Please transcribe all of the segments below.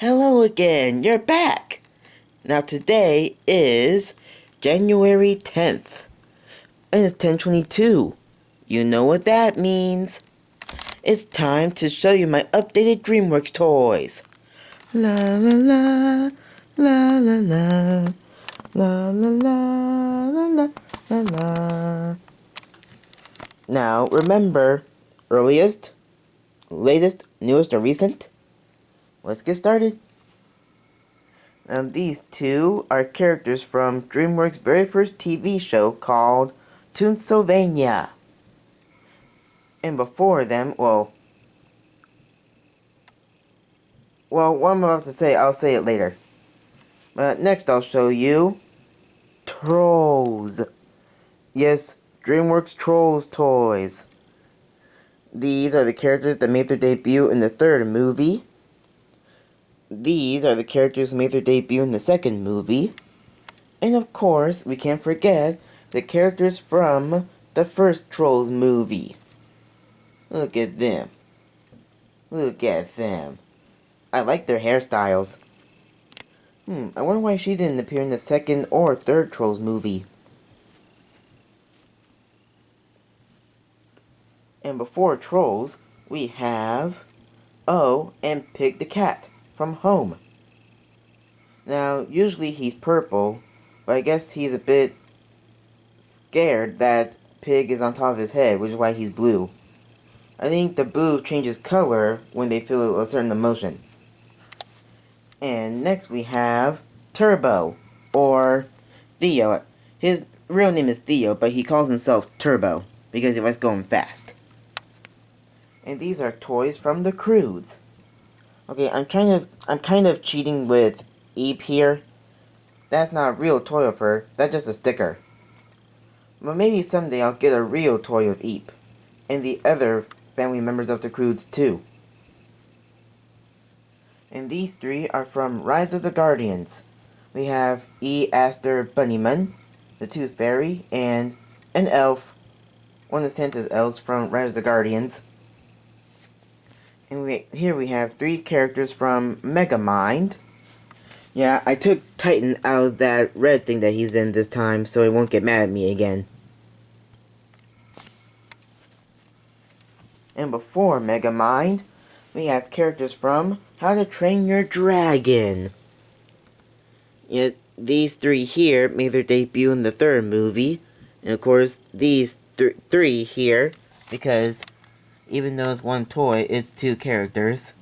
Hello again, you're back! Now today is January 10th, and it's 10:22. You know what that means. It's time to show you my updated DreamWorks toys. La la la, la la la, la la la, la la la. Now remember, earliest, latest, newest, or recent? Let's get started. Now these two are characters from DreamWorks' very first TV show called Toonsylvania. And before them, well, what I'm about to say, I'll say it later. But next I'll show you Trolls. Yes, DreamWorks Trolls toys. These are the characters that made their debut in the third movie. These are the characters who made their debut in the second movie. And of course, we can't forget the characters from the first Trolls movie. Look at them. Look at them. I like their hairstyles. I wonder why she didn't appear in the second or third Trolls movie. And before Trolls, we have O and Pig the Cat from Home. Now, usually he's purple, but I guess he's a bit scared that Pig is on top of his head, which is why he's blue. I think the blue changes color when they feel a certain emotion. And next we have Turbo, or Theo. His real name is Theo, but he calls himself Turbo because he likes going fast. And these are toys from the Croods. Okay, I'm kind of cheating with Eep here. That's not a real toy of her, that's just a sticker. But maybe someday I'll get a real toy of Eep, and the other family members of the Croods too. And these three are from Rise of the Guardians. We have E. Aster Bunnyman, the Tooth Fairy, and an elf, one of Santa's elves from Rise of the Guardians. And here we have three characters from Megamind. Yeah, I took Titan out of that red thing that he's in this time, so he won't get mad at me again. And before Megamind, we have characters from How to Train Your Dragon. Yet these three here made their debut in the third movie, and of course these three here, because even though it's one toy, it's two characters.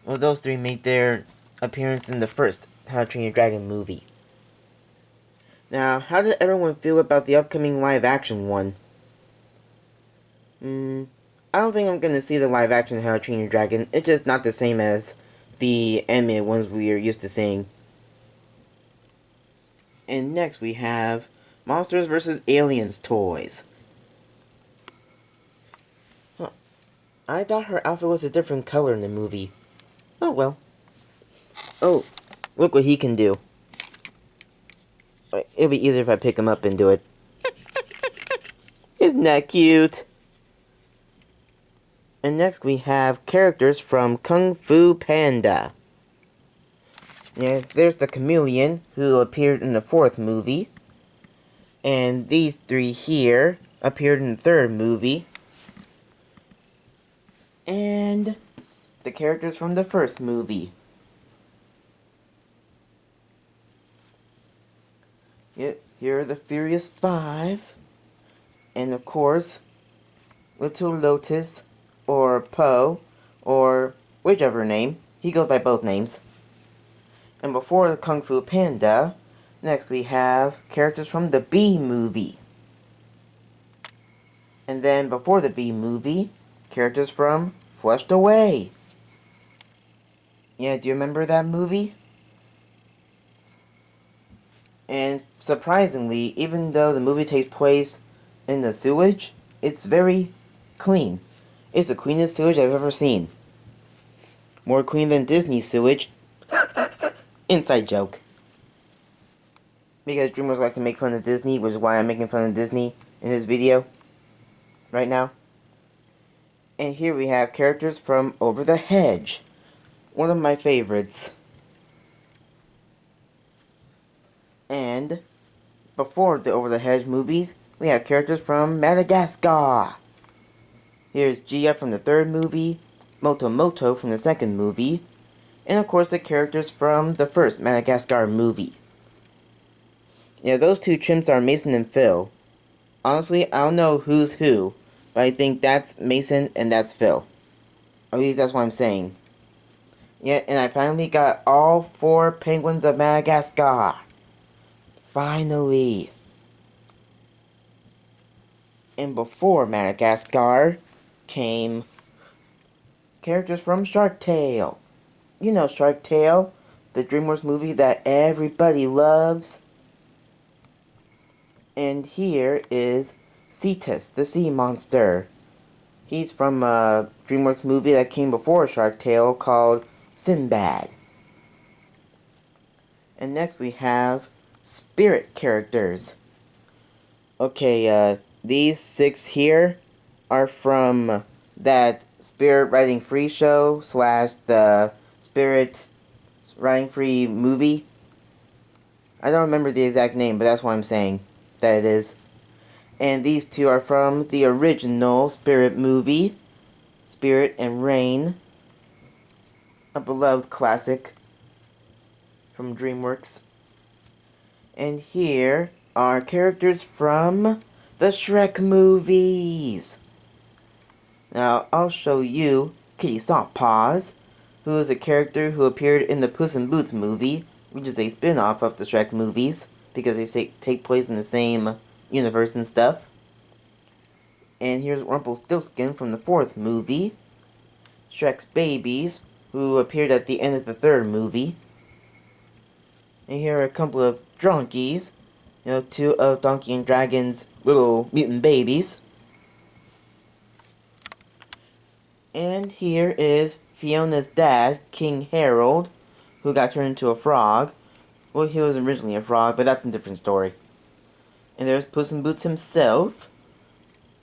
Well, those three made their appearance in the first How to Train Your Dragon movie. Now, how did everyone feel about the upcoming live-action one? I don't think I'm gonna see the live-action How to Train Your Dragon. It's just not the same as the anime ones we are used to seeing. And next we have Monsters vs. Aliens toys. I thought her outfit was a different color in the movie. Oh well. Oh, look what he can do. It'll be easier if I pick him up and do it. Isn't that cute? And next we have characters from Kung Fu Panda. Yeah, there's the chameleon who appeared in the fourth movie. And these three here appeared in the third movie. And the characters from the first movie. Yep, here are the Furious Five. And of course, Little Lotus, or Poe, or whichever name. He goes by both names. And before the Kung Fu Panda, next we have characters from the B movie. And then before the B movie, characters from Flushed Away. Yeah, do you remember that movie? And surprisingly, even though the movie takes place in the sewage, it's very clean. It's the cleanest sewage I've ever seen. More clean than Disney sewage. Inside joke. Because DreamWorks like to make fun of Disney, which is why I'm making fun of Disney in this video. Right now. And here we have characters from Over the Hedge. one of my favorites. And before the Over the Hedge movies, we have characters from Madagascar. Here's Gia from the third movie, Moto Moto from the second movie, and of course the characters from the first Madagascar movie. Yeah, those two chimps are Mason and Phil. Honestly, I don't know who's who, but I think that's Mason and that's Phil. At least that's what I'm saying. Yeah, and I finally got all 4 penguins of Madagascar. Finally. And before Madagascar came characters from Shark Tale. You know Shark Tale, the DreamWorks movie that everybody loves. And here is Cetus, the sea monster. He's from a DreamWorks movie that came before Shark Tale called Sinbad. And next we have spirit characters. Okay, these 6 here are from that Spirit Riding Free show / the Spirit Riding Free movie. I don't remember the exact name, but that's what I'm saying that it is. And these 2 are from the original Spirit movie, Spirit and Rain, a beloved classic from DreamWorks. And here are characters from the Shrek movies. Now, I'll show you Kitty Softpaws, who is a character who appeared in the Puss in Boots movie, which is a spin-off of the Shrek movies, because they take place in the same universe and stuff. And here's Rumpelstiltskin from the 4th movie, Shrek's babies, who appeared at the end of the 3rd movie. And here are a couple of Dronkies, 2 of Donkey and Dragon's little mutant babies. And here is Fiona's dad, King Harold, who got turned into a frog. Well, he was originally a frog, but that's a different story. And there's Puss in Boots himself.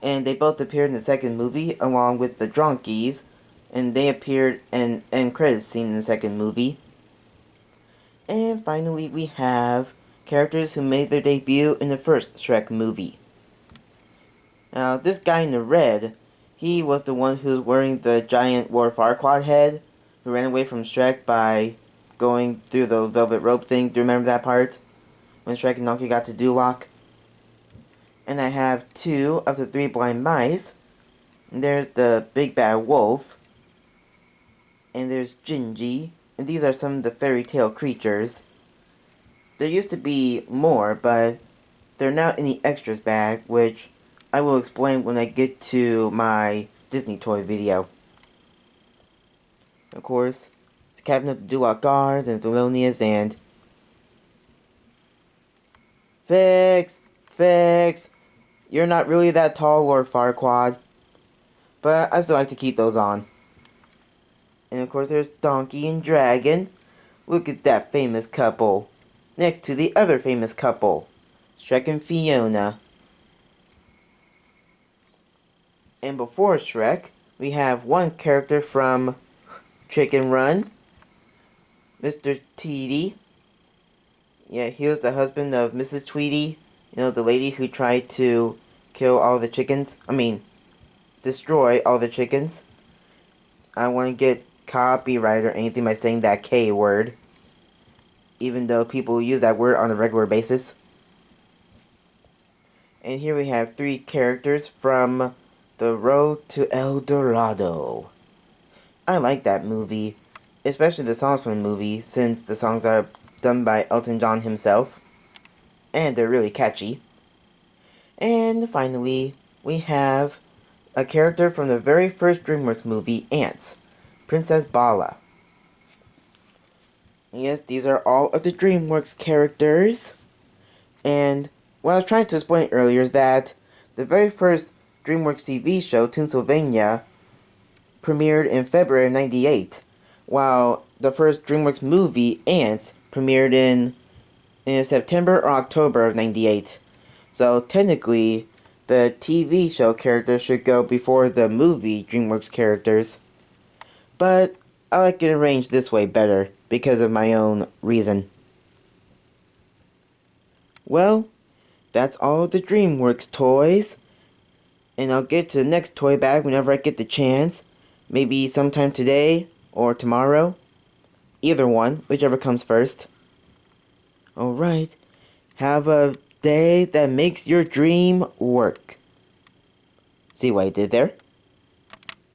And they both appeared in the 2nd movie, along with the Dronkies. And they appeared in end credits scene in the 2nd movie. And finally, we have characters who made their debut in the first Shrek movie. Now, this guy in the red, he was the one who was wearing the giant Lord Farquaad head, who ran away from Shrek by going through the velvet rope thing. Do you remember that part? When Shrek and Donkey got to Duloc? And I have 2 of the 3 blind mice. And there's the big bad wolf. And there's Gingy. And these are some of the fairy tale creatures. There used to be more, but they're now in the extras bag, which I will explain when I get to my Disney toy video. Of course, the Captain of the Duloc Guards and Thelonious and Fix! You're not really that tall, Lord Farquaad. But I still like to keep those on. And of course there's Donkey and Dragon. Look at that famous couple. Next to the other famous couple, Shrek and Fiona. And before Shrek, we have one character from Chicken Run, Mr. Tweety. Yeah, he was the husband of Mrs. Tweety, the lady who tried to kill all the chickens. Destroy all the chickens. I don't want to get copyright or anything by saying that K word, even though people use that word on a regular basis. And here we have 3 characters from The Road to El Dorado. I like that movie, especially the songs from the movie, since the songs are done by Elton John himself, and they're really catchy. And finally, we have a character from the very first DreamWorks movie, Ants, Princess Bala. Yes, these are all of the DreamWorks characters. And what I was trying to explain earlier is that the very first DreamWorks TV show, Toonsylvania, premiered in February of '98, while the first DreamWorks movie, Ants, premiered in September or October of '98. So technically, the TV show characters should go before the movie DreamWorks characters. But I like it arranged this way better because of my own reason. Well, that's all the DreamWorks toys. And I'll get to the next toy bag whenever I get the chance. Maybe sometime today or tomorrow. Either one, whichever comes first. Alright, have a day that makes your dream work. See what I did there?